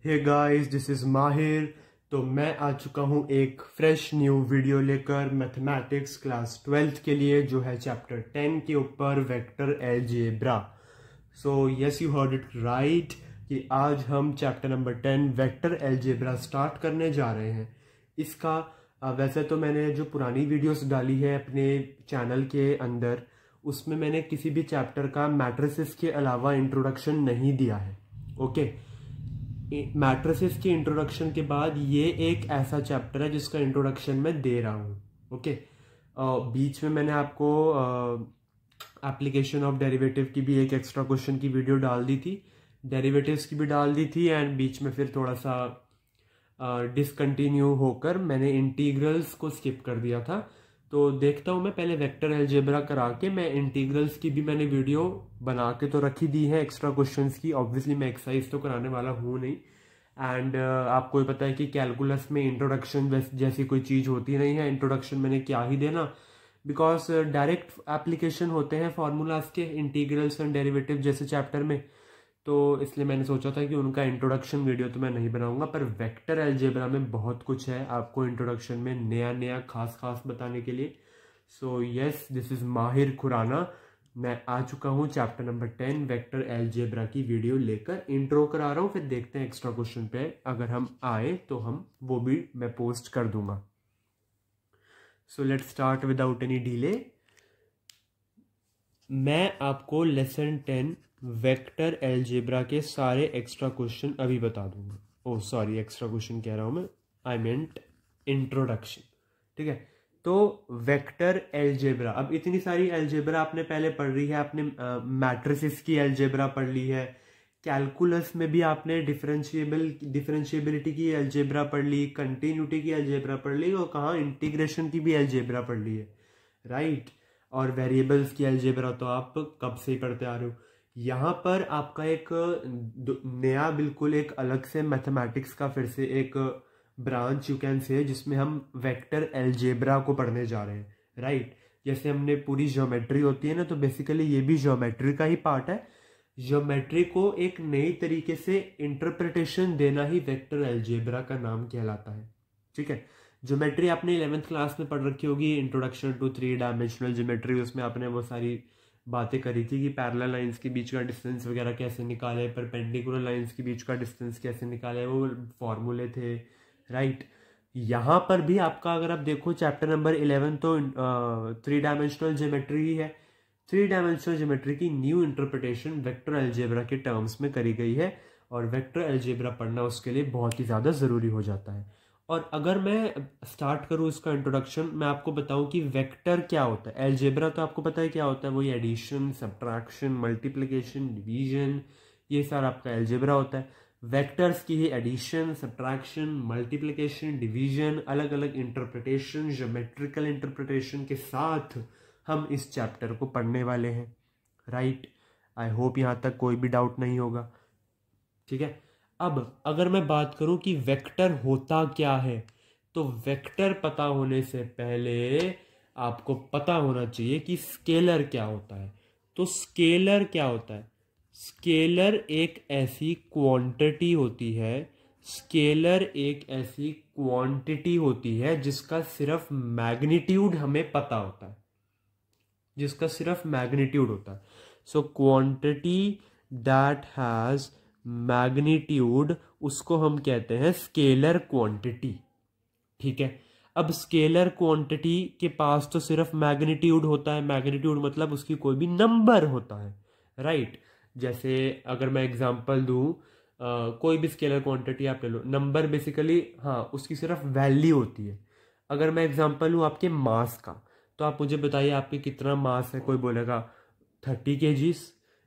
Hey guys, this is माहिर। तो मैं आ चुका हूँ एक फ्रेश न्यू वीडियो लेकर मैथमेटिक्स क्लास 12th के लिए, जो है चैप्टर 10 के ऊपर vector algebra. So yes, you heard it right कि आज हम chapter number 10 vector algebra start करने जा रहे हैं। इसका वैसे तो मैंने जो पुरानी वीडियोस डाली है अपने चैनल के अंदर, उसमें मैंने किसी भी चैप्टर का मैट्रिसेस के अलावा इंट्रोडक्शन नहीं दिया है। ओके, मैट्रिसेस के इंट्रोडक्शन के बाद ये एक ऐसा चैप्टर है जिसका इंट्रोडक्शन मैं दे रहा हूँ। ओके, बीच में मैंने आपको एप्लीकेशन ऑफ डेरिवेटिव की भी एक एक्स्ट्रा क्वेश्चन की वीडियो डाल दी थी, डेरिवेटिव्स की भी डाल दी थी, एंड बीच में फिर थोड़ा सा डिसकंटिन्यू होकर मैंने इंटीग्रल्स को स्किप कर दिया था। तो देखता हूँ मैं पहले वेक्टर अलजेब्रा करा के, मैं इंटीग्रल्स की भी मैंने वीडियो बना के तो रखी दी है एक्स्ट्रा क्वेश्चंस की। ऑब्वियसली मैं एक्सरसाइज तो कराने वाला हूँ नहीं, एंड आपको ही पता है कि कैलकुलस में इंट्रोडक्शन जैसी कोई चीज़ होती नहीं है। इंट्रोडक्शन मैंने क्या ही देना, बिकॉज डायरेक्ट एप्लीकेशन होते हैं फार्मूलाज के, इंटीग्रल्स एंड डेरिवेटिव जैसे चैप्टर में। तो इसलिए मैंने सोचा था कि उनका इंट्रोडक्शन वीडियो तो मैं नहीं बनाऊंगा, पर वेक्टर अलजेब्रा में बहुत कुछ है आपको इंट्रोडक्शन में नया नया खास खास बताने के लिए। सो यस, दिस इज माहिर खुराना। मैं आ चुका हूँ चैप्टर नंबर 10 वेक्टर अलजेब्रा की वीडियो लेकर। इंट्रो करा रहा हूँ, फिर देखते हैं एक्स्ट्रा क्वेश्चन पे अगर हम आए तो हम वो भी मैं पोस्ट कर दूंगा। So let's start without any delay. मैं आपको लेसन 10 वेक्टर अलजेब्रा के सारे एक्स्ट्रा क्वेश्चन अभी बता दूंगा। ओह सॉरी, एक्स्ट्रा क्वेश्चन कह रहा हूं मैं, आई मेंट इंट्रोडक्शन। ठीक है, तो वेक्टर अलजेब्रा, अब इतनी सारी अलजेब्रा आपने पहले पढ़ रही है, आपने मैट्रिसेस की अलजेब्रा पढ़ ली है, कैलकुलस में भी आपने डिफरेंशिएबिलिटी की अलजेब्रा पढ़ ली, कंटिन्यूटी की अलजेब्रा पढ़ ली, और कहाँ इंटीग्रेशन की भी अलजेब्रा पढ़ ली है, राइट। और वेरिएबल्स की अलजेब्रा तो आप कब से ही पढ़ते आ रहे हो। यहाँ पर आपका एक नया बिल्कुल एक अलग से मैथमेटिक्स का फिर से एक ब्रांच यू कैन से, जिसमें हम वेक्टर अलजेब्रा को पढ़ने जा रहे हैं, राइट। जैसे हमने पूरी ज्योमेट्री होती है ना, तो बेसिकली ये भी ज्योमेट्री का ही पार्ट है। ज्योमेट्री को एक नई तरीके से इंटरप्रिटेशन देना ही वेक्टर अलजेब्रा का नाम कहलाता है। ठीक है, ज्योमेट्री आपने 11th क्लास में पढ़ रखी होगी, इंट्रोडक्शन टू 3 डायमेंशनल ज्योमेट्री। उसमें आपने वो सारी बातें करी थी कि पैरेलल लाइंस के बीच का डिस्टेंस वगैरह कैसे निकाले, परपेंडिकुलर लाइंस के बीच का डिस्टेंस कैसे निकाले, वो फॉर्मूले थे, राइट। यहाँ पर भी आपका अगर आप देखो चैप्टर नंबर 11 तो 3 डायमेंशनल ज्योमेट्री ही है। 3 डायमेंशनल ज्योमेट्री की न्यू इंटरप्रिटेशन वेक्टर अलजेब्रा के टर्म्स में करी गई है, और वेक्टर अलजेब्रा पढ़ना उसके लिए बहुत ही ज़्यादा ज़रूरी हो जाता है। और अगर मैं स्टार्ट करूँ इसका इंट्रोडक्शन, मैं आपको बताऊं कि वेक्टर क्या होता है। अलजेब्रा तो आपको पता है क्या होता है, वही एडिशन, सब्ट्रैक्शन, मल्टीप्लिकेशन, डिवीजन, ये सारा आपका अलजेब्रा होता है। वेक्टर्स की ही एडिशन, सब्ट्रैक्शन, मल्टीप्लिकेशन, डिवीजन, अलग अलग इंटरप्रिटेशन, ज्योमेट्रिकल इंटरप्रिटेशन के साथ हम इस चैप्टर को पढ़ने वाले हैं, राइट। आई होप यहाँ तक कोई भी डाउट नहीं होगा। ठीक है, अब अगर मैं बात करूं कि वेक्टर होता क्या है, तो वेक्टर पता होने से पहले आपको पता होना चाहिए कि स्केलर क्या होता है। तो स्केलर क्या होता है? स्केलर एक ऐसी क्वांटिटी होती है, स्केलर एक ऐसी क्वांटिटी होती है जिसका सिर्फ मैग्नीट्यूड हमें पता होता है, जिसका सिर्फ मैग्नीट्यूड होता है। So quantity that has magnitude, उसको हम कहते हैं स्केलर क्वांटिटी। ठीक है, अब स्केलर क्वांटिटी के पास तो सिर्फ मैग्नीट्यूड होता है, मैग्नीट्यूड मतलब उसकी कोई भी नंबर होता है, राइट। जैसे अगर मैं एग्जांपल दूं, कोई भी स्केलर क्वांटिटी आप ले लो, नंबर बेसिकली हाँ उसकी सिर्फ वैल्यू होती है। अगर मैं एग्जांपल लूँ आपके मास का, तो आप मुझे बताइए आपके कितना मास है। कोई बोलेगा 30 kgs,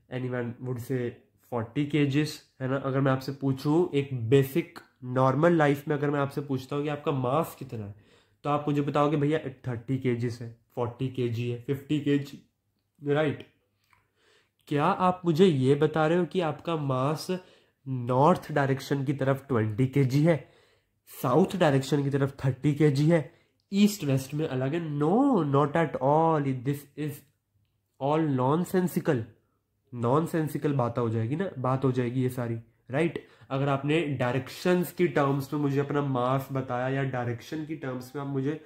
anyone would say 40 kgs, है ना। अगर मैं आपसे पूछूं एक बेसिक नॉर्मल लाइफ में, अगर मैं आपसे पूछता हूँ कि आपका मास कितना है, तो आप मुझे बताओगे भैया 30 kgs है, 40 kg है, 50 kg, राइट। क्या आप मुझे ये बता रहे हो कि आपका मास नॉर्थ डायरेक्शन की तरफ 20 kg है, साउथ डायरेक्शन की तरफ 30 kg है, ईस्ट वेस्ट में अलग है? No, not at all, this is all nonsensical. Nonsensical बात हो जाएगी ना, बात हो जाएगी ये सारी, राइट। अगर आपने डायरेक्शंस की टर्म्स में मुझे अपना मास बताया या डायरेक्शन की टर्म्स में आप मुझे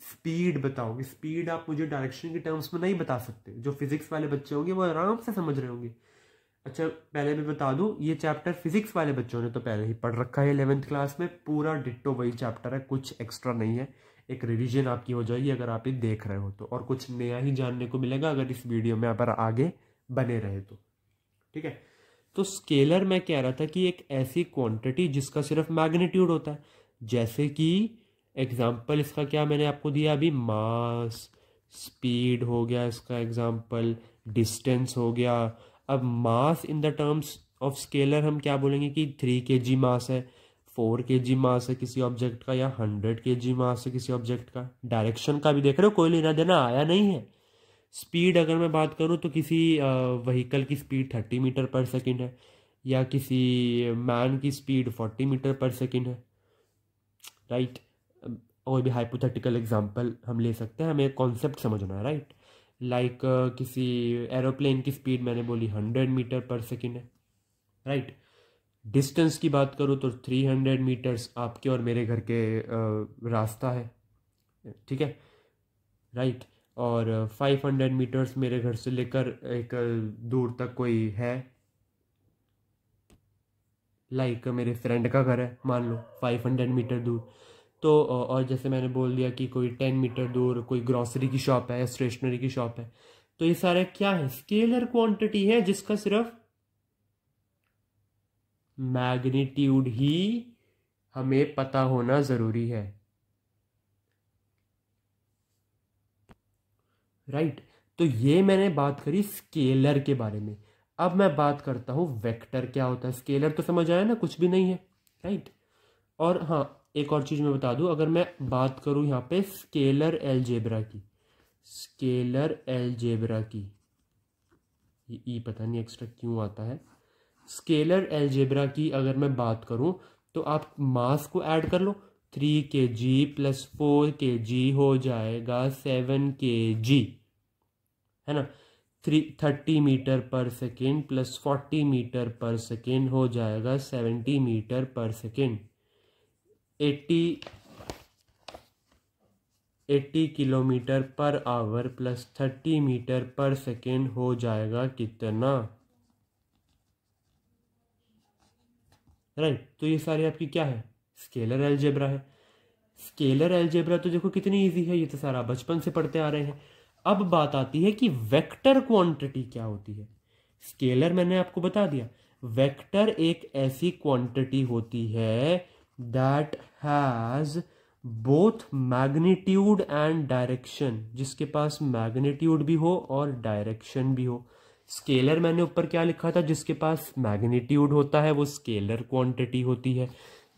स्पीड बताओगे, स्पीड आप मुझे डायरेक्शन की टर्म्स में नहीं बता सकते। जो फिजिक्स वाले बच्चे होंगे वो आराम से समझ रहे होंगे। अच्छा पहले भी बता दूं, ये चैप्टर फिजिक्स वाले बच्चों ने तो पहले ही पढ़ रखा है 11th क्लास में, पूरा डिट्टो वही चैप्टर है, कुछ एक्स्ट्रा नहीं है। एक रिवीजन आपकी हो जाएगी अगर आप ये देख रहे हो तो, और कुछ नया ही जानने को मिलेगा अगर इस वीडियो में आप आगे बने रहे तो। ठीक है, तो स्केलर मैं कह रहा था कि एक ऐसी क्वांटिटी जिसका सिर्फ मैग्नीट्यूड होता है, जैसे कि एग्जाम्पल इसका क्या मैंने आपको दिया अभी, मास, स्पीड हो गया इसका एग्जाम्पल, डिस्टेंस हो गया। अब mass in the terms of scalar हम क्या बोलेंगे कि 3 kg मास है, 4 kg मास है किसी ऑब्जेक्ट का, या 100 kg मास है किसी ऑब्जेक्ट का। डायरेक्शन का भी देख रहे हो, कोई लेना देना आया नहीं है। स्पीड अगर मैं बात करूं तो किसी व्हीकल की स्पीड 30 मीटर पर सेकंड है, या किसी मैन की स्पीड 40 मीटर पर सेकंड है, राइट। और भी हाइपोथेटिकल एग्जांपल हम ले सकते हैं, हमें कॉन्सेप्ट समझना है, राइट। लाइक किसी एरोप्लेन की स्पीड मैंने बोली 100 मीटर पर सेकंड है, राइट। डिस्टेंस की बात करूँ तो 300 मीटर्स आपके और मेरे घर के रास्ता है, ठीक है, राइट। और 500 मीटर्स मेरे घर से लेकर एक दूर तक कोई है, लाइक मेरे फ्रेंड का घर है मान लो 500 मीटर दूर। तो और जैसे मैंने बोल दिया कि कोई 10 मीटर दूर कोई ग्रॉसरी की शॉप है या स्टेशनरी की शॉप है। तो ये सारे क्या है, स्केलर क्वांटिटी है जिसका सिर्फ मैग्नीट्यूड ही हमें पता होना जरूरी है, राइट। तो ये मैंने बात करी स्केलर के बारे में। अब मैं बात करता हूं वेक्टर क्या होता है। स्केलर तो समझ आया ना, कुछ भी नहीं है, राइट। और हाँ एक और चीज मैं बता दूं, अगर मैं बात करूं यहाँ पे स्केलर अलजेब्रा की, स्केलर अलजेब्रा की, ये ई पता नहीं एक्स्ट्रा क्यों आता है। स्केलर अलजेब्रा की अगर मैं बात करूं तो आप मास को ऐड कर लो, 3 kg प्लस 4 kg हो जाएगा 7 kg, है ना। 30 metre per second plus 40 metre per second हो जाएगा 70 metre per second. 80 kilometre per hour plus 30 metre per second हो जाएगा कितना, राइट। तो ये सारी आपकी क्या है, स्केलर अलजेब्रा है। स्केलर अलजेब्रा तो देखो कितनी इजी है, ये तो सारा बचपन से पढ़ते आ रहे हैं। अब बात आती है कि वेक्टर क्वांटिटी क्या होती है। स्केलर मैंने आपको बता दिया, वेक्टर एक ऐसी क्वांटिटी होती है that has both magnitude and direction, जिसके पास मैग्नीट्यूड भी हो और डायरेक्शन भी हो। स्केलर मैंने ऊपर क्या लिखा था, जिसके पास मैग्नीट्यूड होता है वो स्केलर क्वांटिटी होती है,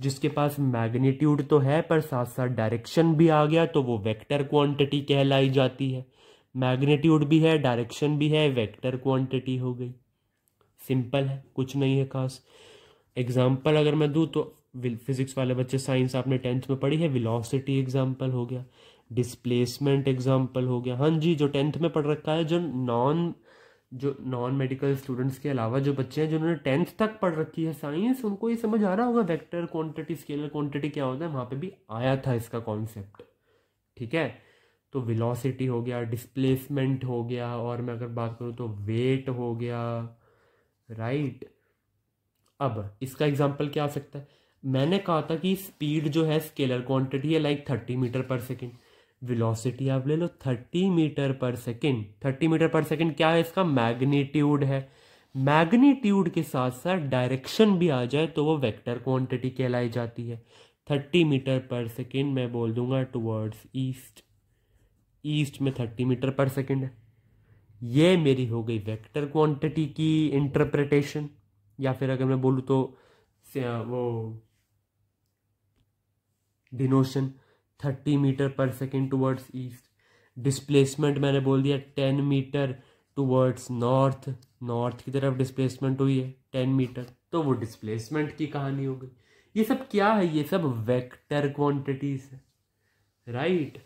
जिसके पास मैग्नीट्यूड तो है पर साथ साथ डायरेक्शन भी आ गया तो वो वेक्टर क्वांटिटी कहलाई जाती है। मैग्नीट्यूड भी है डायरेक्शन भी है, वेक्टर क्वांटिटी हो गई। सिंपल है, कुछ नहीं है खास। एग्जाम्पल अगर मैं दूं तो फिजिक्स वाले बच्चे, साइंस आपने 10th में पढ़ी है, वेलोसिटी एग्जाम्पल हो गया, डिस्प्लेसमेंट एग्जाम्पल हो गया। हाँ जी, जो 10th में पढ़ रखा है, जो नॉन मेडिकल स्टूडेंट्स के अलावा जो बच्चे हैं जिन्होंने 10th तक पढ़ रखी है साइंस, उनको ये समझ आ रहा होगा वेक्टर क्वांटिटी स्केलर क्वांटिटी क्या होता है, वहां पे भी आया था इसका कॉन्सेप्ट, ठीक है। तो वेलोसिटी हो गया, डिस्प्लेसमेंट हो गया, और मैं अगर बात करूँ तो वेट हो गया, राइट। अब इसका एग्जाम्पल क्या आ सकता है, मैंने कहा था कि स्पीड जो है स्केलर क्वांटिटी है, like 30 metre per second. Velocity आप ले लो 30 metre per second. 30 metre per second क्या है, इसका मैग्नीट्यूड है। मैग्नीट्यूड के साथ साथ डायरेक्शन भी आ जाए तो वो वेक्टर क्वांटिटी कहलाई जाती है। 30 मीटर पर सेकेंड मैं बोल दूंगा टुवर्ड्स ईस्ट, ईस्ट में 30 मीटर पर सेकेंड है। ये मेरी हो गई वेक्टर क्वांटिटी की इंटरप्रिटेशन, या फिर अगर मैं बोलूँ तो वो डिनोशन 30 metre per second towards east. Displacement मैंने बोल दिया 10 मीटर टुवर्ड्स नॉर्थ, नॉर्थ की तरफ डिस्प्लेसमेंट हुई है 10 मीटर, तो वो डिस्प्लेसमेंट की कहानी हो गई। ये सब क्या है, ये सब वेक्टर क्वांटिटीज है, राइट।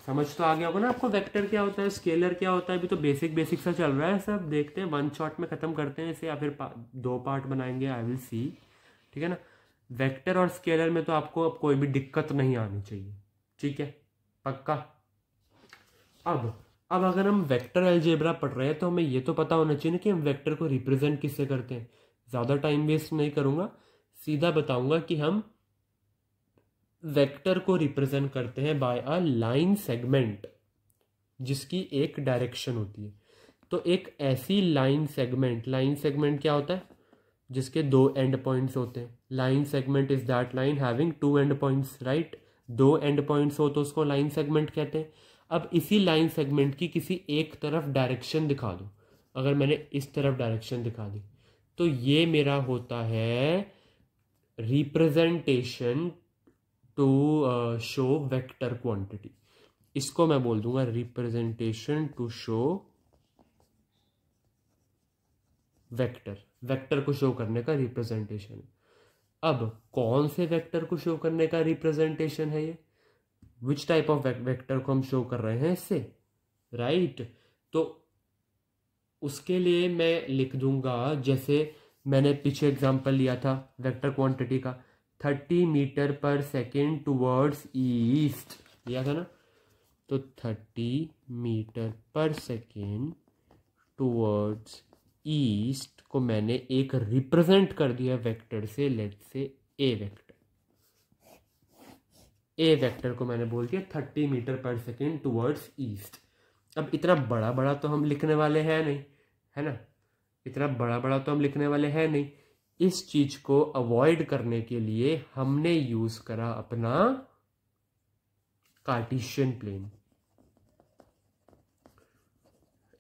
समझ तो आ गया होगा ना आपको वेक्टर क्या होता है, स्केलर क्या होता है। अभी तो बेसिक बेसिक सा चल रहा है, सब देखते हैं, वन शॉट में खत्म करते हैं इसे, या फिर 2 पार्ट बनाएंगे, आई विल सी। ठीक है ना। वेक्टर और स्केलर में तो आपको अब कोई भी दिक्कत नहीं आनी चाहिए, ठीक है, पक्का। अब अगर हम वेक्टर अलजेब्रा पढ़ रहे हैं तो हमें ये तो पता होना चाहिए ना कि हम वेक्टर को रिप्रेजेंट किससे करते हैं। ज़्यादा टाइम वेस्ट नहीं करूँगा, सीधा बताऊँगा कि हम वेक्टर को रिप्रेजेंट करते हैं बाय अ लाइन सेगमेंट, जिसकी एक डायरेक्शन होती है। तो एक ऐसी लाइन सेगमेंट क्या होता है, जिसके दो एंड पॉइंट्स होते हैं। Line segment is that line having two end points, right. दो एंड पॉइंट्स हो तो उसको लाइन सेगमेंट कहते हैं। अब इसी लाइन सेगमेंट की किसी एक तरफ डायरेक्शन दिखा दो, अगर मैंने इस तरफ डायरेक्शन दिखा दी तो ये मेरा होता है representation to show vector quantity. इसको मैं बोल दूंगा representation to show vector, vector को शो करने का रिप्रेजेंटेशन। अब कौन से वेक्टर को शो करने का रिप्रेजेंटेशन है ये, विच टाइप ऑफ वेक्टर को हम शो कर रहे हैं इससे, राइट। तो उसके लिए मैं लिख दूंगा, जैसे मैंने पीछे एग्जांपल लिया था वेक्टर क्वांटिटी का, 30 metre per second towards east लिया था ना। तो 30 metre per second towards east को मैंने एक रिप्रेजेंट कर दिया वेक्टर से, लेट से ए वेक्टर। ए वेक्टर को मैंने बोल दिया 30 metre per second towards east. अब इतना बड़ा बड़ा तो हम लिखने वाले हैं नहीं, है ना, इतना बड़ा बड़ा तो हम लिखने वाले हैं नहीं। इस चीज को अवॉइड करने के लिए हमने यूज करा अपना कार्टेशियन प्लेन।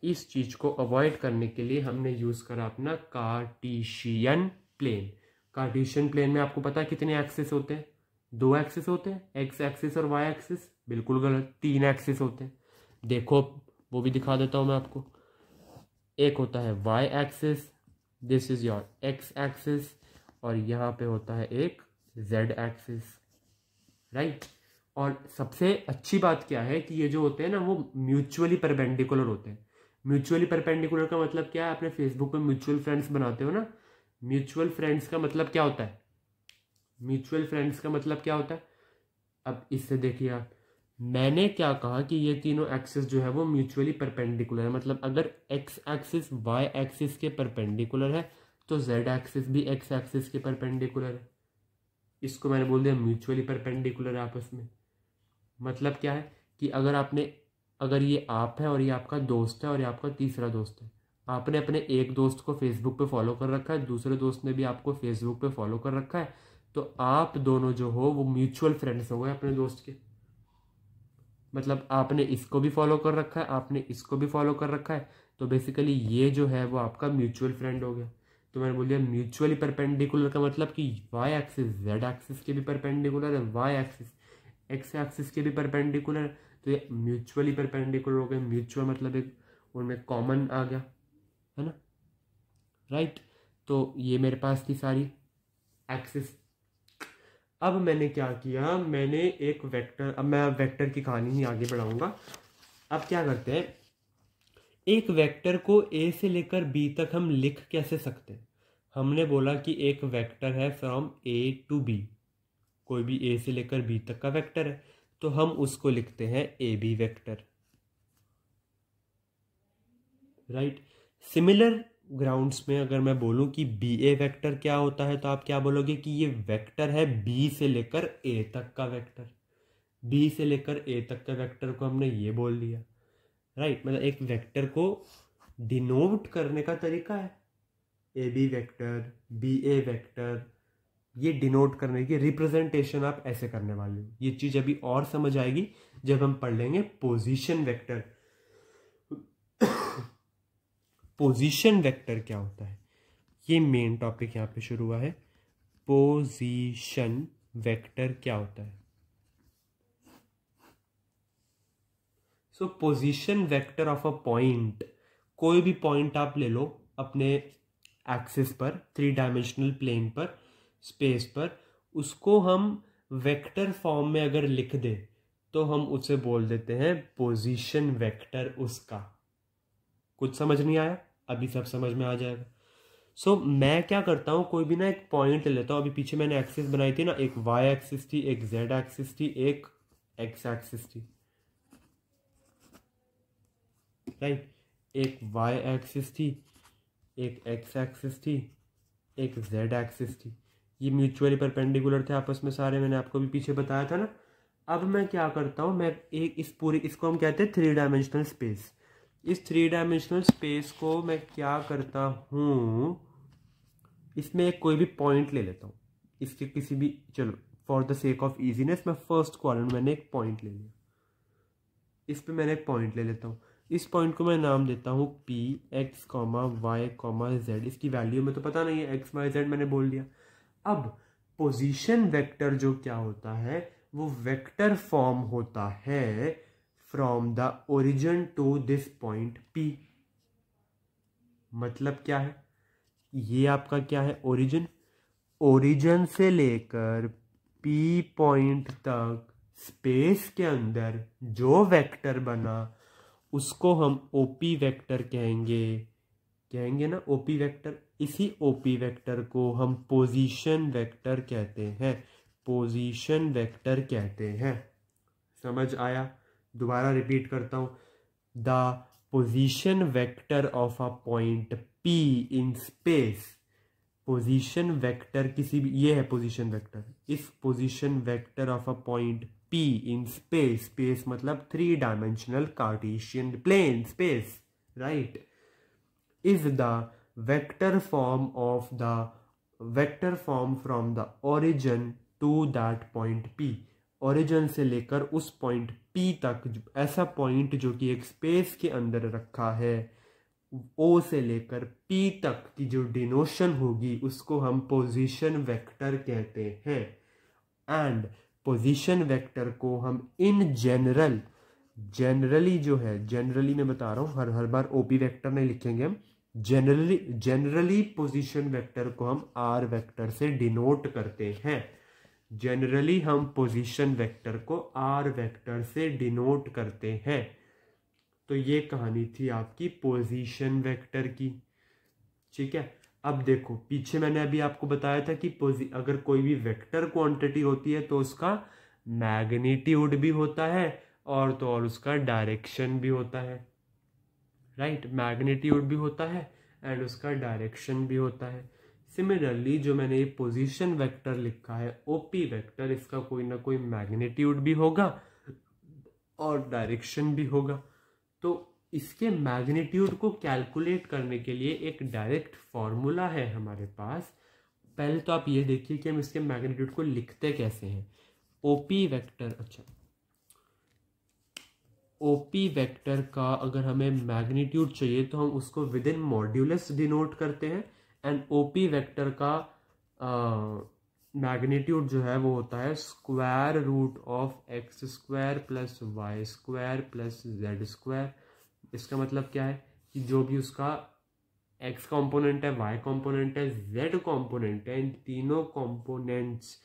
इस चीज को अवॉइड करने के लिए हमने यूज करा अपना कार्टेशियन प्लेन। कार्टेशियन प्लेन में आपको पता है कितने एक्सिस होते हैं, दो एक्सिस होते हैं, एक्स एक्सिस और वाई एक्सिस। बिल्कुल गलत, तीन एक्सिस होते हैं। देखो वो भी दिखा देता हूं मैं आपको। एक होता है Y axis, this is your X axis, और यहाँ पे होता है एक जेड एक्सिस, राइट। और सबसे अच्छी बात क्या है कि ये जो होते हैं ना वो म्यूचुअली परपेंडिकुलर होते हैं। म्यूचुअली परपेंडिकुलर का मतलब क्या है, आपने फेसबुक पे म्यूचुअल फ्रेंड्स बनाते हो ना, म्यूचुअल फ्रेंड्स का मतलब क्या होता है, म्यूचुअल फ्रेंड्स का मतलब क्या होता है। अब इससे देखिए आप, मैंने क्या कहा कि ये तीनों एक्सिस जो है वो म्यूचुअली परपेंडिकुलर है, मतलब अगर एक्स एक्सिस वाई एक्सिस के परपेंडिकुलर है तो जेड एक्सिस भी एक्स एक्सिस के परपेंडिकुलर है। इसको मैंने बोल दिया म्यूचुअली परपेंडिकुलर आपस में। मतलब क्या है कि अगर ये आप है और ये आपका दोस्त है और ये आपका तीसरा दोस्त है, आपने अपने एक दोस्त को फेसबुक पे फॉलो कर रखा है, दूसरे दोस्त ने भी आपको फेसबुक पे फॉलो कर रखा है, तो आप दोनों जो हो वो म्यूचुअल फ्रेंड्स हो गए अपने दोस्त के। मतलब आपने इसको भी फॉलो कर रखा है, आपने इसको भी फॉलो कर रखा है, तो बेसिकली ये जो है वो आपका म्यूचुअल फ्रेंड हो गया। तो मैंने बोल दिया म्यूचुअली परपेंडिकुलर का मतलब कि वाई एक्सिस जेड एक्सिस के भी परपेंडिकुलर है, वाई एक्सिस एक्स एक्सिस के भी परपेंडिकुलर है, तो ये म्यूचुअली परपेंडिकुलर हो गए। म्यूचुअल मतलब एक उनमें कॉमन आ गया, है ना, राइट। तो ये मेरे पास थी सारी एक्सिस। अब मैंने क्या किया, मैंने एक वेक्टर, अब मैं वेक्टर की कहानी ही आगे बढ़ाऊंगा। अब क्या करते हैं, एक वेक्टर को ए से लेकर बी तक हम लिख कैसे सकते हैं। हमने बोला कि एक वेक्टर है फ्रॉम ए टू बी, कोई भी ए से लेकर बी तक का वेक्टर है, तो हम उसको लिखते हैं A B vector, right. Similar grounds में अगर मैं बोलूं कि बी ए वेक्टर क्या होता है, तो आप क्या बोलोगे कि ये वेक्टर है बी से लेकर ए तक का वेक्टर। बी से लेकर ए तक का वेक्टर को हमने ये बोल दिया, राइट। मतलब एक वेक्टर को डिनोट करने का तरीका है A B vector, B A vector, ये डिनोट करने की रिप्रेजेंटेशन आप ऐसे करने वाले हो। ये चीज अभी और समझ आएगी जब हम पढ़ लेंगे पोजीशन वेक्टर। पोजीशन वेक्टर क्या होता है, ये मेन टॉपिक यहाँ पे शुरू हुआ है। पोजीशन वेक्टर क्या होता है। सो position vector of a point, कोई भी पॉइंट आप ले लो अपने एक्सिस पर, 3 डायमेंशनल प्लेन पर, स्पेस पर, उसको हम वेक्टर फॉर्म में अगर लिख दे तो हम उसे बोल देते हैं पोजीशन वेक्टर उसका। कुछ समझ नहीं आया, अभी सब समझ में आ जाएगा। सो मैं क्या करता हूँ, कोई भी ना एक पॉइंट ले लेता हूँ। अभी पीछे मैंने एक्सिस बनाई थी ना, एक वाई एक्सिस थी, एक जेड एक्सिस थी, एक एक्स एक्सिस थी, राइट। एक वाई एक्सिस थी, एक एक्स एक्सिस थी, एक जेड एक्सिस थी। ये म्यूचुअली परपेंडिकुलर थे आपस में सारे, मैंने आपको भी पीछे बताया था ना। अब मैं क्या करता हूँ, मैं एक इस पूरी, इसको हम कहते हैं 3 डायमेंशनल स्पेस। इस 3 डायमेंशनल स्पेस को मैं क्या करता हूँ, इसमें एक कोई भी पॉइंट ले लेता हूँ, इसके किसी भी, चलो for the sake of easiness मैं फर्स्ट कॉलम मैंने एक पॉइंट ले लिया, इस पे मैंने एक पॉइंट ले लेता हूँ। इस पॉइंट को मैं नाम देता हूँ P X comma Y comma Z. इसकी वैल्यू में तो पता नहीं है, एक्स वाई जेड मैंने बोल दिया। अब पोजीशन वेक्टर जो क्या होता है, वो वेक्टर फॉर्म होता है from the origin to this point P. मतलब क्या है, ये आपका क्या है, ओरिजिन। ओरिजिन से लेकर पी पॉइंट तक स्पेस के अंदर जो वेक्टर बना उसको हम ओपी वेक्टर कहेंगे ना, ओपी वेक्टर। इसी ओपी वेक्टर को हम पोजीशन वेक्टर कहते हैं, पोजीशन वेक्टर कहते हैं। समझ आया? दोबारा रिपीट करता हूं, the position vector of a point P in space. Position vector किसी भी, ये है पोजीशन वेक्टर, इस position vector of a point P in space, space मतलब 3 dimensional Cartesian plane space, right, is the vector form of the vector form from the origin to that point P। origin से लेकर उस point P तक, ऐसा point जो कि एक space के अंदर रखा है, O से लेकर P तक की जो डिनोशन होगी उसको हम पोजीशन वेक्टर कहते हैं। एंड पोजीशन वेक्टर को हम इन जनरली जो है, जनरली मैं बता रहा हूँ, हर बार ओपी वेक्टर नहीं लिखेंगे हम, जनरली पोजीशन वेक्टर को हम आर वेक्टर से डिनोट करते हैं। जनरली हम पोजीशन वेक्टर को आर वेक्टर से डिनोट करते हैं। तो ये कहानी थी आपकी पोजीशन वेक्टर की, ठीक है। अब देखो पीछे मैंने अभी आपको बताया था कि अगर कोई भी वेक्टर क्वांटिटी होती है तो उसका मैग्नीट्यूड भी होता है और तो और उसका डायरेक्शन भी होता है, राइट। मैग्नीट्यूड भी होता है एंड उसका डायरेक्शन भी होता है। सिमिलरली जो मैंने ये पोजीशन वेक्टर लिखा है ओपी वेक्टर, इसका कोई ना कोई मैग्नीट्यूड भी होगा और डायरेक्शन भी होगा। तो इसके मैग्नीट्यूड को कैलकुलेट करने के लिए एक डायरेक्ट फॉर्मूला है हमारे पास। पहले तो आप ये देखिए कि हम इसके मैग्नीट्यूड को लिखते कैसे हैं। ओपी वेक्टर, अच्छा, ओपी वेक्टर का अगर हमें मैग्नीट्यूड चाहिए तो हम उसको विद इन मॉड्यूलस डिनोट करते हैं। एंड ओपी वेक्टर का मैग्नीट्यूड जो है वो होता है square root of X square plus Y square plus Z square. इसका मतलब क्या है कि जो भी उसका x कंपोनेंट है, y कंपोनेंट है, z कंपोनेंट है, इन तीनों कंपोनेंट्स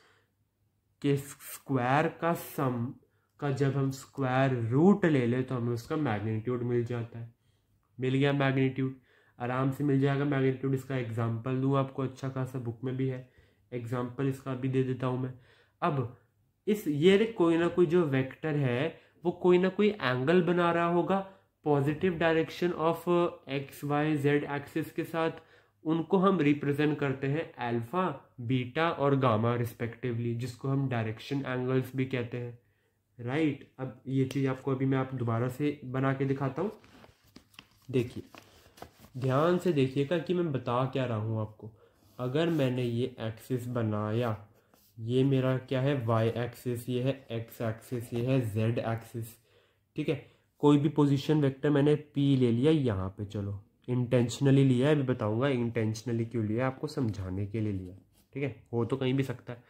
के स्क्वायर का सम का जब हम स्क्वायर रूट ले ले तो हमें उसका मैग्नीट्यूड मिल जाता है। मिल गया मैग्नीट्यूड, आराम से मिल जाएगा मैग्नीट्यूड। इसका एग्जांपल दूं आपको, अच्छा खासा बुक में भी है एग्जांपल, इसका भी दे देता हूं मैं। अब इस ये कोई ना कोई जो वेक्टर है वो कोई ना कोई एंगल बना रहा होगा positive direction of X Y Z axis के साथ। उनको हम रिप्रेजेंट करते हैं अल्फा, बीटा और गामा रिस्पेक्टिवली, जिसको हम डायरेक्शन एंगल्स भी कहते हैं, राइट। अब ये चीज़ आपको अभी मैं आप दोबारा से बना के दिखाता हूँ। देखिए ध्यान से देखिएगा कि मैं बता क्या रहा हूँ आपको। अगर मैंने ये एक्सिस बनाया, ये मेरा क्या है वाई एक्सिस, ये है एक्स एक्सिस, ये है जेड एक्सिस, ठीक है। कोई भी पोजीशन वेक्टर मैंने पी ले लिया यहाँ पे, चलो इंटेंशनली लिया है, अभी बताऊंगा इंटेंशनली क्यों लिया, आपको समझाने के लिए लिया, ठीक है। हो तो कहीं भी सकता है।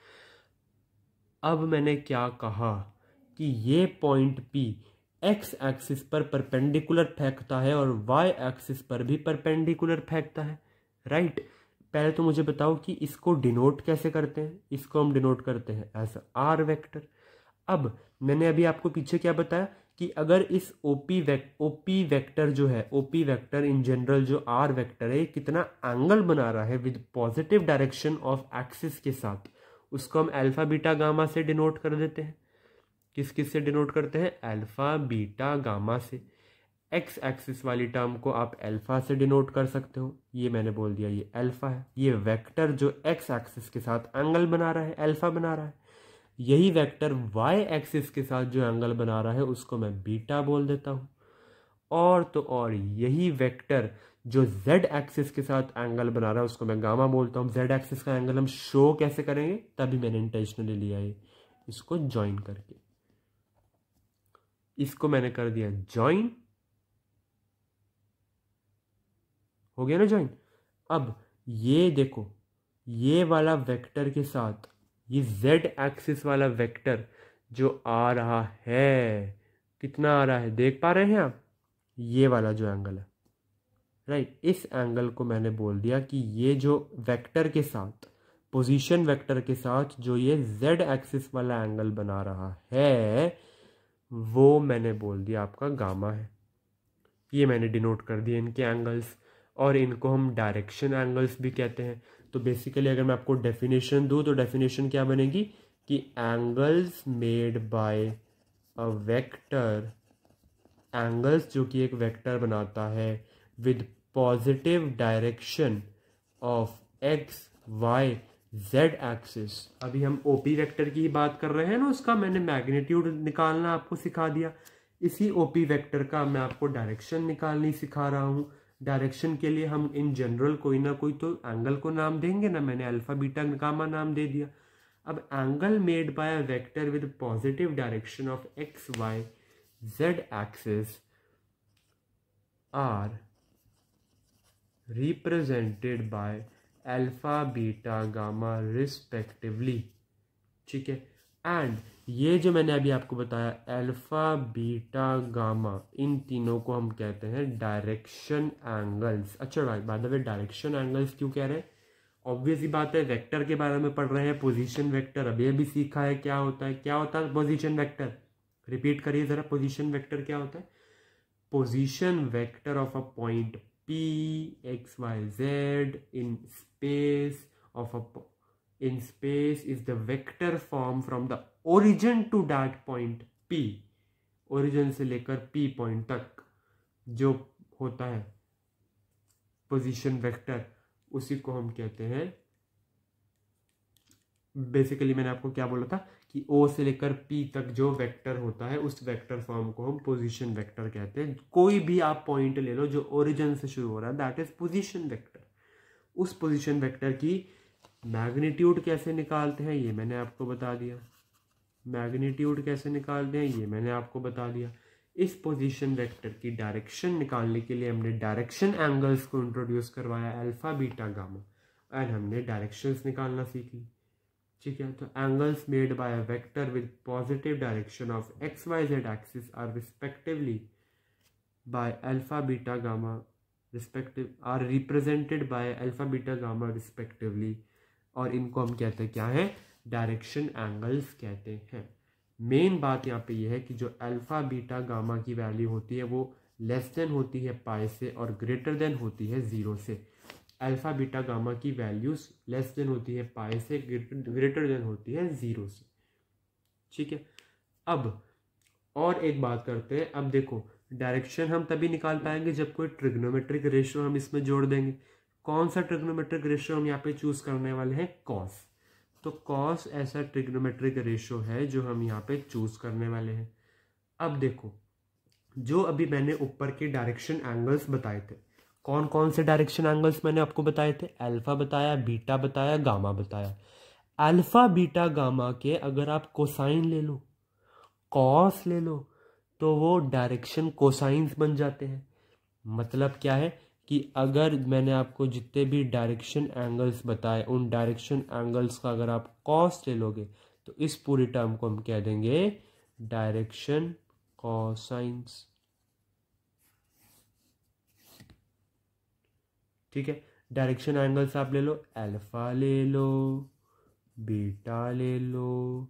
अब मैंने क्या कहा कि ये पॉइंट पी एक्स एक्सिस पर परपेंडिकुलर फेंकता है और वाई एक्सिस पर भी परपेंडिकुलर फेंकता है, राइट। पहले तो मुझे बताओ कि इसको डिनोट कैसे करते हैं। इसको हम डिनोट करते हैं एज आर वेक्टर। अब मैंने अभी आपको पीछे क्या बताया कि अगर इस ओपी वेक्टर जो है, ओपी वेक्टर इन जनरल जो आर वेक्टर है, कितना एंगल बना रहा है with positive direction of axis के साथ, उसको हम अल्फा बीटा गामा से डिनोट कर देते हैं। किस किस से डिनोट करते हैं? अल्फा बीटा गामा से। एक्स एक्सिस वाली टर्म को आप अल्फा से डिनोट कर सकते हो, ये मैंने बोल दिया ये अल्फा है। ये वेक्टर जो एक्स एक्सिस के साथ एंगल बना रहा है, अल्फा बना रहा है। यही वेक्टर वाई एक्सिस के साथ जो एंगल बना रहा है उसको मैं बीटा बोल देता हूँ। और तो और यही वेक्टर जो जेड एक्सिस के साथ एंगल बना रहा है उसको मैं गामा बोलता हूँ। जेड एक्सिस का एंगल हम शो कैसे करेंगे, तभी मैंने इंटेंशनली लिया है इसको ज्वाइन करके। इसको मैंने कर दिया ज्वाइन, हो गया ना ज्वाइन। अब ये देखो, ये वाला वेक्टर के साथ ये जेड एक्सिस वाला वेक्टर जो आ रहा है, कितना आ रहा है देख पा रहे हैं आप? ये वाला जो एंगल है, राइट, इस एंगल को मैंने बोल दिया कि ये जो वेक्टर के साथ, पोजीशन वेक्टर के साथ जो ये जेड एक्सिस वाला एंगल बना रहा है, वो मैंने बोल दिया आपका गामा है। ये मैंने डिनोट कर दिया इनके एंगल्स, और इनको हम डायरेक्शन एंगल्स भी कहते हैं। तो बेसिकली अगर मैं आपको डेफिनेशन दूं तो डेफिनेशन क्या बनेगी कि angles made by a vector, angles जो कि एक वेक्टर बनाता है with positive direction of X Y Z axis. अभी हम ओपी वेक्टर की बात कर रहे हैं ना, उसका मैंने मैग्नीट्यूड निकालना आपको सिखा दिया। इसी ओपी वेक्टर का मैं आपको डायरेक्शन निकालनी सिखा रहा हूँ। डायरेक्शन के लिए हम इन जनरल कोई ना कोई तो एंगल को नाम देंगे ना, मैंने अल्फा बीटा गामा नाम दे दिया। अब angle made by a vector with positive direction of X Y Z axis are represented by alpha beta gamma respectively, ठीक है। एंड ये जो मैंने अभी आपको बताया अल्फा बीटा गामा, इन तीनों को हम कहते हैं डायरेक्शन एंगल्स। अच्छा भाई, by the way direction angles क्यों कह रहे हैं? ऑब्वियस ही बात है, वेक्टर के बारे में पढ़ रहे हैं, पोजीशन वेक्टर अभी अभी सीखा है क्या होता है। क्या होता है पोजीशन वेक्टर? रिपीट करिए जरा, पोजीशन वेक्टर क्या होता है? Position vector of a point P x y z in space of a in space is the vector form from the origin to that point P, origin से लेकर P point तक जो होता है position vector, उसी को हम कहते हैं, बेसिकली मैंने आपको क्या बोला था कि O से लेकर P तक जो वेक्टर होता है उस वेक्टर फॉर्म को हम पोजीशन वेक्टर कहते हैं। कोई भी आप पॉइंट ले लो जो ओरिजिन से शुरू हो रहा है, दैट इज पोजीशन वेक्टर। उस पोजीशन वेक्टर की मैग्नीट्यूड कैसे निकालते हैं ये मैंने आपको बता दिया। मैग्नीट्यूड कैसे निकालते हैं ये मैंने आपको बता दिया। इस पोजीशन वेक्टर की डायरेक्शन निकालने के लिए हमने डायरेक्शन एंगल्स को इंट्रोड्यूस करवाया, अल्फा बीटा गामा, एंड हमने डायरेक्शंस निकालना सीख ली, ठीक है। तो angles made by a vector with positive direction of X Y Z axis are respectively by alpha beta gamma are represented by alpha beta gamma respectively, और इनको हम कहते हैं क्या है? डायरेक्शन एंगल्स कहते हैं। मेन बात यहाँ पे ये है कि जो अल्फा बीटा गामा की वैल्यू होती है वो लेस देन होती है पाई से और ग्रेटर देन होती है 0 से। अल्फा बीटा गामा की वैल्यूज लेस देन होती है पाई से, ग्रेटर देन होती है 0 से, ठीक है। अब और एक बात करते हैं। अब देखो, डायरेक्शन हम तभी निकाल पाएंगे जब कोई ट्रिग्नोमेट्रिक रेशियो हम इसमें जोड़ देंगे। कौन सा ट्रिग्नोमेट्रिक रेशियो हम यहाँ पे चूज करने वाले हैं? कॉस। तो कॉस ऐसा ट्रिग्नोमेट्रिक रेशियो है जो हम यहाँ पे चूज करने वाले हैं। अब देखो, जो अभी मैंने ऊपर के डायरेक्शन एंगल्स बताए थे, कौन कौन से डायरेक्शन एंगल्स मैंने आपको बताए थे? अल्फा बताया, बीटा बताया, गामा बताया। अल्फा बीटा गामा के अगर आप कोसाइन ले लो, कॉस ले लो, तो वो डायरेक्शन कोसाइंस बन जाते हैं। मतलब क्या है कि अगर मैंने आपको जितने भी डायरेक्शन एंगल्स बताए उन डायरेक्शन एंगल्स का अगर आप कॉस ले लोगे तो इस पूरी टर्म को हम कह देंगे डायरेक्शन कोसाइंस, ठीक है। डायरेक्शन एंगल्स आप ले लो, अल्फा ले लो, बीटा ले लो,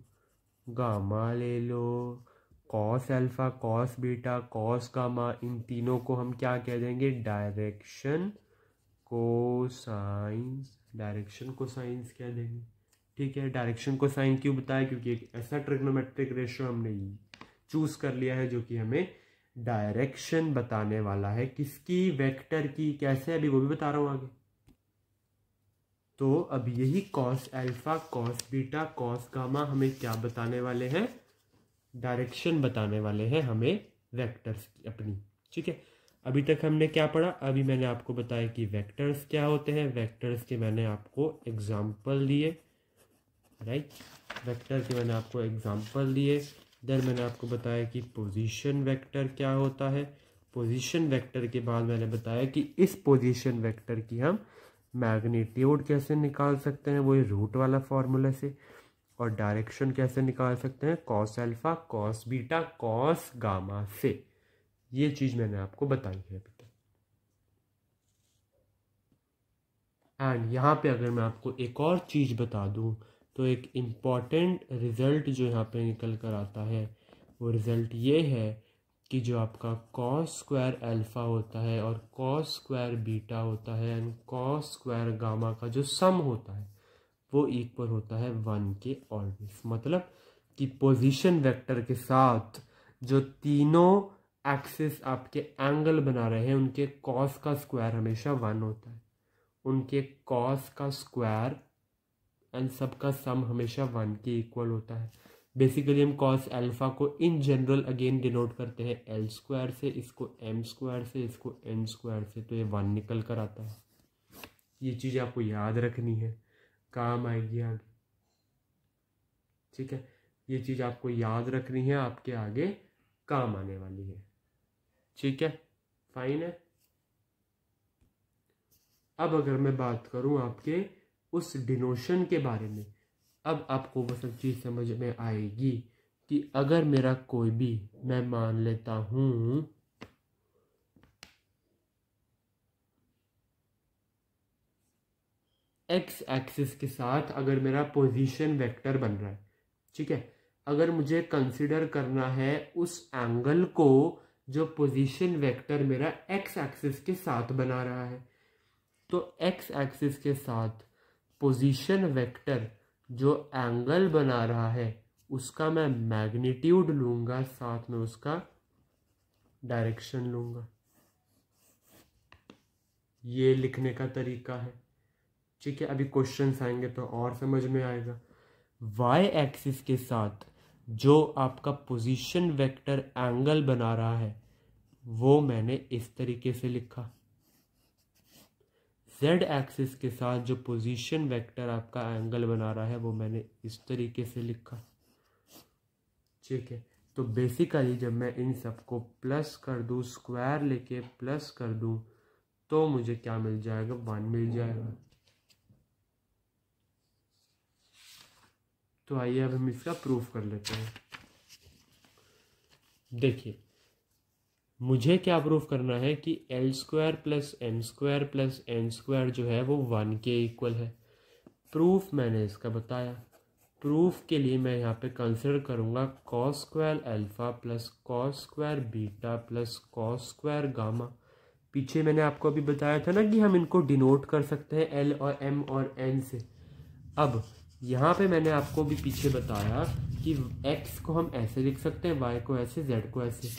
गामा ले लो, cos alpha, cos beta, cos gamma, इन तीनों को हम क्या कह देंगे? Direction cosines. डायरेक्शन कोसाइंस कह देंगे। ठीक है, डायरेक्शन कोसाइन क्यों बताया? क्योंकि एक ऐसा ट्रिग्नोमेट्रिक रेशियो हमने चूज कर लिया है जो कि हमें डायरेक्शन बताने वाला है। किसकी? वेक्टर की। कैसे? अभी वो भी बता रहा हूं आगे। तो अब यही cos alpha, cos beta, cos gamma हमें क्या बताने वाले हैं? डायरेक्शन बताने वाले हैं हमें वेक्टर्स की अपनी। ठीक है, अभी तक हमने क्या पढ़ा? अभी मैंने आपको बताया कि वेक्टर्स क्या होते हैं। वेक्टर्स के मैंने आपको एग्जाम्पल दिए, राइट। वेक्टर के मैंने आपको एग्जाम्पल दिए। देन मैंने आपको बताया कि पोजीशन वेक्टर क्या होता है। पोजीशन वेक्टर के बाद मैंने बताया कि इस पोजीशन वेक्टर की हम मैग्नीट्यूड कैसे निकाल सकते हैं, वो रूट वाला फॉर्मूला से। और डायरेक्शन कैसे निकाल सकते हैं? Cos alpha, cos beta, cos gamma से। ये चीज मैंने आपको बताई है अभी तक। एंड यहाँ पे अगर मैं आपको एक और चीज बता दूं तो एक इम्पॉर्टेंट रिजल्ट जो यहाँ पे निकल कर आता है, वो रिजल्ट ये है कि जो आपका कॉस स्क्वायर अल्फा होता है और कॉस स्क्वायर बीटा होता है एंड कॉस स्क्वायर गामा का जो सम होता है वो इक्वल होता है 1 के ऑलवेज। मतलब कि पोजीशन वेक्टर के साथ जो तीनों एक्सिस आपके एंगल बना रहे हैं उनके कॉस का स्क्वायर हमेशा 1 होता है। उनके कॉस का स्क्वायर एंड सबका सम हमेशा 1 के इक्वल होता है। बेसिकली हम कॉस अल्फा को इन जनरल अगेन डिनोट करते हैं एल स्क्वायर से, इसको एम स्क्वायर से, इसको एन स्क्वायर से, तो ये 1 निकल कर आता है। ये चीज़ आपको याद रखनी है, काम आएगी आगे। ठीक है, ये चीज़ आपको याद रखनी है, आपके आगे काम आने वाली है। ठीक है, फाइन है। अब अगर मैं बात करूं आपके उस डिनोशन के बारे में, अब आपको वो सब चीज़ समझ में आएगी कि अगर मेरा कोई भी, मैं मान लेता हूं एक्स एक्सिस के साथ अगर मेरा पोजीशन वेक्टर बन रहा है, ठीक है, अगर मुझे कंसिडर करना है उस एंगल को जो पोजीशन वेक्टर मेरा एक्स एक्सिस के साथ बना रहा है, तो एक्स एक्सिस के साथ पोजीशन वेक्टर जो एंगल बना रहा है उसका मैं मैग्नीट्यूड लूंगा, साथ में उसका डायरेक्शन लूंगा। ये लिखने का तरीका है। ठीक है, अभी क्वेश्चंस आएंगे तो और समझ में आएगा। वाई एक्सिस के साथ जो आपका पोजीशन वेक्टर एंगल बना रहा है वो मैंने इस तरीके से लिखा। जेड एक्सिस के साथ जो पोजीशन वेक्टर आपका एंगल बना रहा है वो मैंने इस तरीके से लिखा। ठीक है, तो बेसिकली जब मैं इन सबको प्लस कर दूं, स्क्वायर लेके प्लस कर दूं, तो मुझे क्या मिल जाएगा? 1 मिल जाएगा। तो आइए अब हम इसका प्रूफ कर लेते हैं। देखिए, मुझे क्या प्रूफ करना है कि L square plus M square plus N square जो है वो 1 के इक्वल है। प्रूफ मैंने इसका बताया। प्रूफ के लिए मैं यहाँ पे कंसिडर करूँगा cos square alpha plus cos square beta plus cos square gamma. पीछे मैंने आपको अभी बताया था ना कि हम इनको डिनोट कर सकते हैं एल और एम और एन से। अब यहाँ पे मैंने आपको भी पीछे बताया कि x को हम ऐसे लिख सकते हैं, y को ऐसे, z को ऐसे।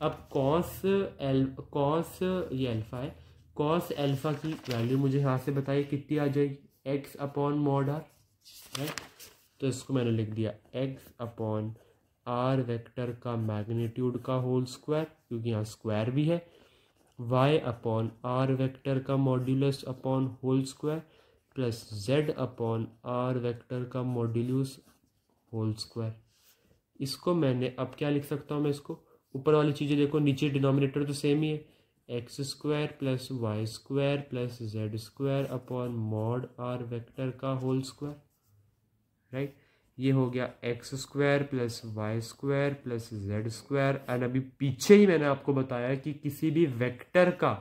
अब कॉस ये अल्फा है, कॉस अल्फा की वैल्यू मुझे यहाँ से बताइए कितनी आ जाएगी? x upon mod R, right. तो इसको मैंने लिख दिया x अपॉन आर वेक्टर का मैग्नीट्यूड का होल स्क्वायर, क्योंकि यहाँ स्क्वायर भी है, y अपॉन आर वेक्टर का modulus upon whole square plus z upon R vector का मॉड्यूलस होल स्क्वायर। इसको मैंने अब क्या लिख सकता हूँ? मैं इसको ऊपर वाली चीज़ें देखो, नीचे डिनोमिनेटर तो सेम ही है, X square plus Y square plus Z square upon mod R vector का होल स्क्वायर, राइट। ये हो गया X square plus Y square plus Z square. And अभी पीछे ही मैंने आपको बताया कि किसी भी वेक्टर का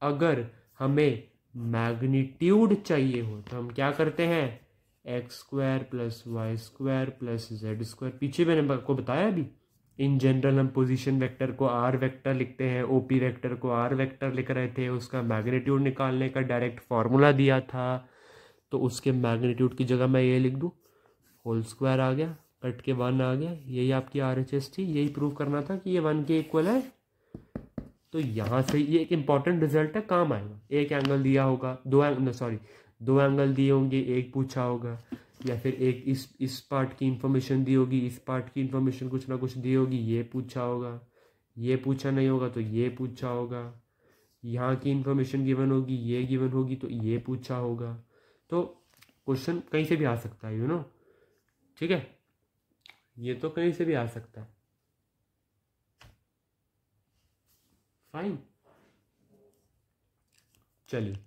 अगर हमें मैग्नीट्यूड चाहिए हो तो हम क्या करते हैं? X square plus Y square plus Z square. पीछे मैंने आपको बताया अभी इन जनरल हम पोजीशन वेक्टर को आर वेक्टर लिखते हैं, ओपी वेक्टर को आर वेक्टर लिख रहे थे, उसका मैग्नीट्यूड निकालने का डायरेक्ट फार्मूला दिया था, तो उसके मैग्नीट्यूड की जगह मैं ये लिख दूँ, होल स्क्वायर आ गया, कट के 1 आ गया, यही आपकी RHS थी, यही प्रूव करना था कि ये 1 के इक्वल है। तो यहाँ से ये एक इम्पॉर्टेंट रिजल्ट है, काम आएगा। एक एंगल दिया होगा, दो एंगल दिए होंगे, एक पूछा होगा, या फिर एक इस पार्ट की इंफॉर्मेशन दी होगी, इस पार्ट की इंफॉर्मेशन कुछ ना कुछ दी होगी, ये पूछा होगा, ये पूछा नहीं होगा तो ये पूछा होगा, यहाँ की इंफॉर्मेशन गिवन होगी, ये गिवन होगी तो ये पूछा होगा। तो क्वेश्चन कहीं से भी आ सकता है, ठीक है, ये तो कहीं से भी आ सकता है। फाइन, चलिए,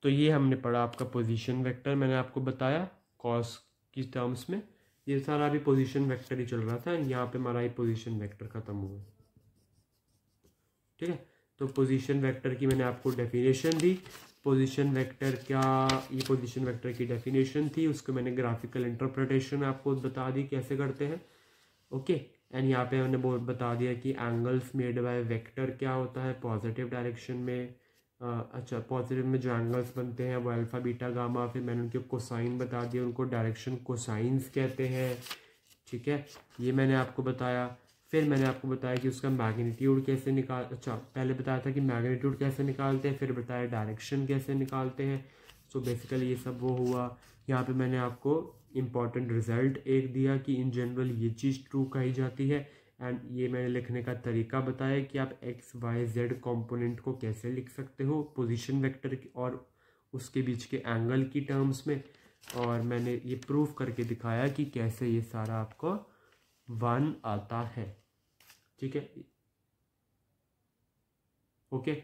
तो ये हमने पढ़ा आपका पोजीशन वेक्टर, मैंने आपको बताया कॉस की टर्म्स में, ये सारा अभी पोजीशन वेक्टर ही चल रहा था, यहाँ पे हमारा ये पोजीशन वेक्टर खत्म हुआ, ठीक है। तो पोजीशन वेक्टर की मैंने आपको डेफिनेशन दी, पोजीशन वेक्टर क्या, ये पोजीशन वेक्टर की डेफिनेशन थी, उसको मैंने ग्राफिकल इंटरप्रिटेशन आपको बता दी कैसे करते हैं, ओके। एंड यहाँ पे मैंने बता दिया कि एंगल्स मेड बाय वेक्टर क्या होता है पॉजिटिव डायरेक्शन में। अच्छा, पॉजिटिव में जो एंगल्स बनते हैं वो अल्फा बीटा गामा, फिर मैंने उनके कोसाइन बता दिया, उनको डायरेक्शन कोसाइंस कहते हैं, ठीक है, ये मैंने आपको बताया। फिर मैंने आपको बताया कि उसका मैग्नीट्यूड कैसे पहले बताया था कि मैग्नीट्यूड कैसे निकालते हैं, फिर बताया डायरेक्शन कैसे निकालते हैं। सो बेसिकली ये सब वो हुआ। यहाँ पे मैंने आपको इम्पॉर्टेंट रिजल्ट एक दिया कि इन जनरल ये चीज़ ट्रू कही जाती है, एंड ये मैंने लिखने का तरीका बताया कि आप एक्स वाई जेड कॉम्पोनेंट को कैसे लिख सकते हो पोजीशन वेक्टर और उसके बीच के एंगल की टर्म्स में, और मैंने ये प्रूफ करके दिखाया कि कैसे ये सारा आपको 1 आता है, ठीक है, ओके।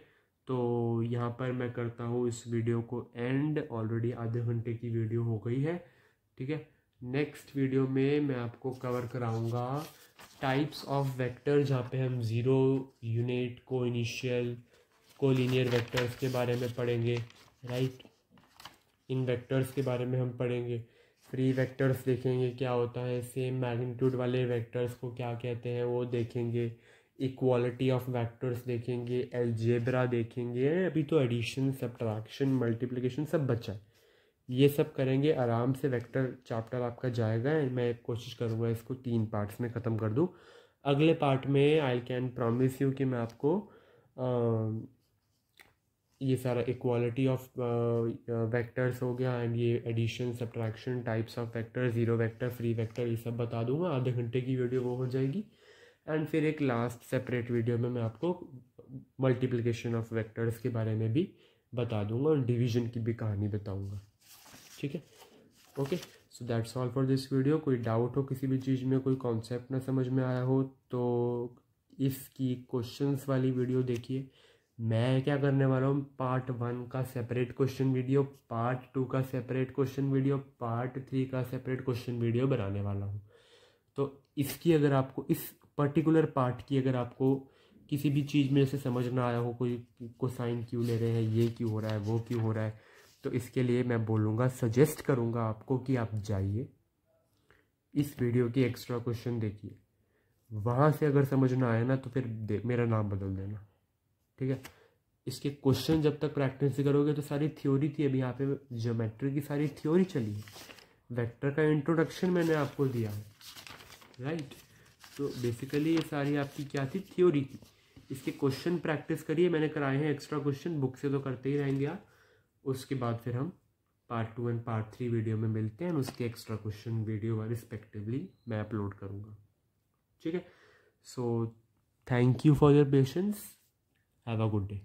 तो यहाँ पर मैं करता हूँ इस वीडियो को एंड, ऑलरेडी आधे घंटे की वीडियो हो गई है, ठीक है। नेक्स्ट वीडियो में मैं आपको कवर कराऊंगा टाइप्स ऑफ वेक्टर, जहाँ पे हम ज़ीरो, यूनिट, को इनिशियल, को लीनियर वेक्टर्स के बारे में पढ़ेंगे, राइट। इन वेक्टर्स के बारे में हम पढ़ेंगे, फ्री वेक्टर्स देखेंगे क्या होता है, सेम मैग्नीट्यूड वाले वेक्टर्स को क्या कहते हैं वो देखेंगे, इक्वालिटी ऑफ वेक्टर्स देखेंगे, अलजेब्रा देखेंगे, अभी तो एडिशन, सब्ट्रैक्शन, मल्टीप्लिकेशन सब बचा है, ये सब करेंगे आराम से। वेक्टर चैप्टर आपका जाएगा एंड मैं कोशिश करूँगा इसको 3 पार्ट्स में ख़त्म कर दूँ। अगले पार्ट में आई कैन प्रॉमिस यू कि मैं आपको ये सारा इक्वालिटी ऑफ वेक्टर्स हो गया एंड ये addition, subtraction, types of vector, zero vector, free vector, ये सब बता दूंगा। आधे घंटे की वीडियो वो हो जाएगी, एंड फिर एक लास्ट सेपरेट वीडियो में मैं आपको मल्टीप्लिकेशन ऑफ वेक्टर्स के बारे में भी बता दूंगा और डिवीजन की भी कहानी बताऊंगा, ठीक है, okay. So that's all for this video. कोई डाउट हो किसी भी चीज़ में, कोई कॉन्सेप्ट ना समझ में आया हो तो इसकी क्वेश्चंस वाली वीडियो देखिए। मैं क्या करने वाला हूँ, पार्ट 1 का सेपरेट क्वेश्चन वीडियो, पार्ट 2 का सेपरेट क्वेश्चन वीडियो, पार्ट 3 का सेपरेट क्वेश्चन वीडियो बनाने वाला हूँ। तो इसकी अगर आपको, इस पर्टिकुलर पार्ट की अगर आपको किसी भी चीज़ में से समझ ना आया हो, कोई कोसाइन क्यों ले रहे हैं, ये क्यों हो रहा है, वो क्यों हो रहा है, तो इसके लिए मैं बोलूँगा, सजेस्ट करूँगा आपको कि आप जाइए इस वीडियो की एक्स्ट्रा क्वेश्चन देखिए, वहाँ से अगर समझ ना आए ना तो फिर मेरा नाम बदल देना, ठीक है। इसके क्वेश्चन जब तक प्रैक्टिस करोगे तो सारी थ्योरी थी, अभी यहाँ पे ज्योमेट्री की सारी थ्योरी चली है, वेक्टर का इंट्रोडक्शन मैंने आपको दिया है, राइट। तो बेसिकली ये सारी आपकी क्या थी, थ्योरी थी। इसके क्वेश्चन प्रैक्टिस करिए, मैंने कराए हैं एक्स्ट्रा क्वेश्चन, बुक से तो करते ही रहेंगे आप। उसके बाद फिर हम पार्ट 2 एंड पार्ट 3 वीडियो में मिलते हैं, उसके एक्स्ट्रा क्वेश्चन वीडियो रिस्पेक्टिवली मैं अपलोड करूँगा, ठीक है। So thank you for your patience, have a good day.